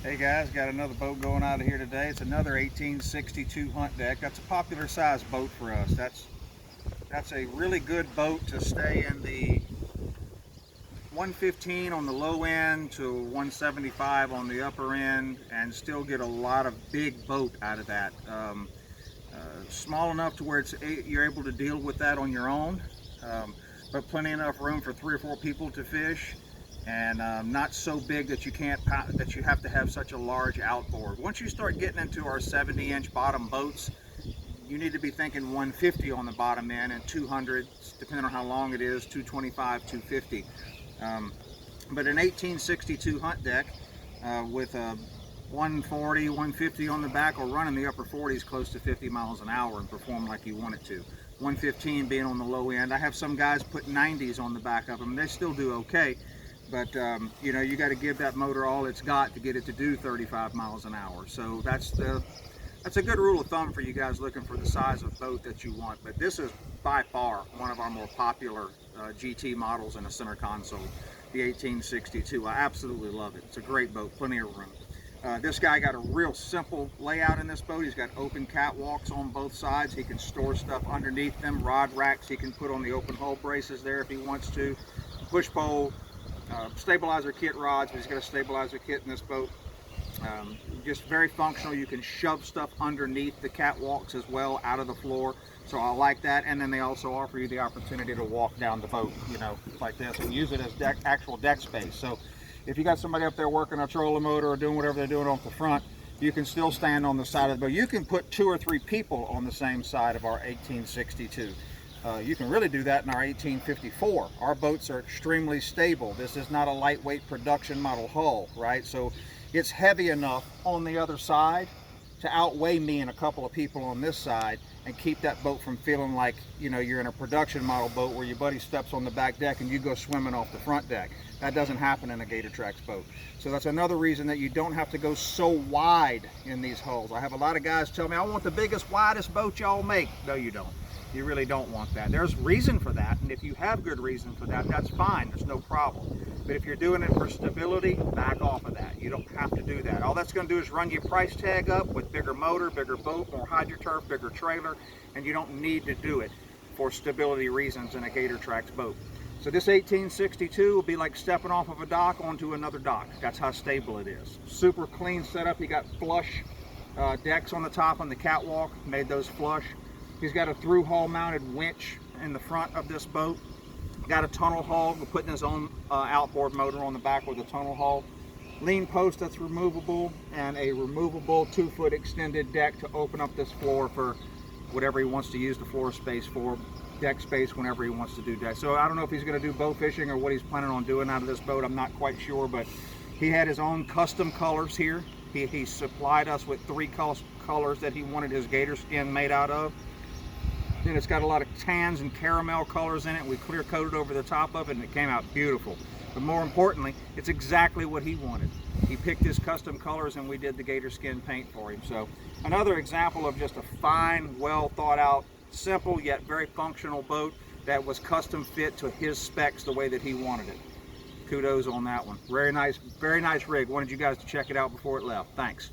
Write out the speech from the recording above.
Hey guys, got another boat going out of here today. It's another 1862 hunt deck. That's a popular size boat for us. That's a really good boat to stay in the 115 on the low end to 175 on the upper end and still get a lot of big boat out of that. Small enough to where you're able to deal with that on your own, but plenty enough room for 3 or 4 people to fish, and not so big that you have to have such a large outboard. Once you start getting into our 70-inch bottom boats, you need to be thinking 150 on the bottom end and 200, depending on how long it is, 225, 250. But an 1862 hunt deck with a 140, 150 on the back will run in the upper 40s close to 50 miles an hour and perform like you want it to. 115 being on the low end. I have some guys put 90s on the back of them. They still do okay, but you know, you got to give that motor all it's got to get it to do 35 miles an hour. So that's a good rule of thumb for you guys looking for the size of boat that you want. But this is by far one of our more popular GT models in a center console, the 1862. I absolutely love it. It's a great boat, plenty of room. This guy got a real simple layout in this boat. He's got open catwalks on both sides. He can store stuff underneath them, rod racks he can put on the open hull braces there if he wants to. Push pole, stabilizer kit rods. He's got a stabilizer kit in this boat. Just very functional. You can shove stuff underneath the catwalks as well, out of the floor. So I like that. And then they also offer you the opportunity to walk down the boat, you know, like this, and use it as actual deck space. So if you got somebody up there working a trolling motor or doing whatever they're doing off the front, you can still stand on the side of the boat. You can put 2 or 3 people on the same side of our 1862. You can really do that in our 1854. Our boats are extremely stable. This is not a lightweight production model hull, right? So it's heavy enough on the other side to outweigh me and a couple of people on this side and keep that boat from feeling like, you know, you're in a production model boat where your buddy steps on the back deck and you go swimming off the front deck. That doesn't happen in a Gator Trax boat. So that's another reason that you don't have to go so wide in these hulls. I have a lot of guys tell me, I want the biggest, widest boat y'all make. No, you don't. You really don't want that. There's reason for that, and if you have good reason for that, that's fine. There's no problem. But if you're doing it for stability, back off of that. You don't have to do that. All that's going to do is run your price tag up with bigger motor, bigger boat, more hydroturf, bigger trailer, and you don't need to do it for stability reasons in a Gator Trax boat. So this 1862 will be like stepping off of a dock onto another dock. That's how stable it is. Super clean setup. You got flush decks on the top on the catwalk, made those flush. He's got a through hull mounted winch in the front of this boat. Got a tunnel hull. We're putting his own outboard motor on the back with a tunnel hull. Lean post that's removable, and a removable 2-foot extended deck to open up this floor for whatever he wants to use the floor space for, deck space whenever he wants to do deck. So I don't know if he's going to do bow fishing or what he's planning on doing out of this boat. I'm not quite sure, but he had his own custom colors here. He supplied us with 3 colors that he wanted his gator skin made out of. Then it's got a lot of tans and caramel colors in it. We clear coated over the top of it and it came out beautiful. But more importantly, it's exactly what he wanted. He picked his custom colors and we did the gator skin paint for him. So another example of just a fine, well thought out, simple yet very functional boat that was custom fit to his specs the way that he wanted it. Kudos on that one. Very nice rig. Wanted you guys to check it out before it left. Thanks.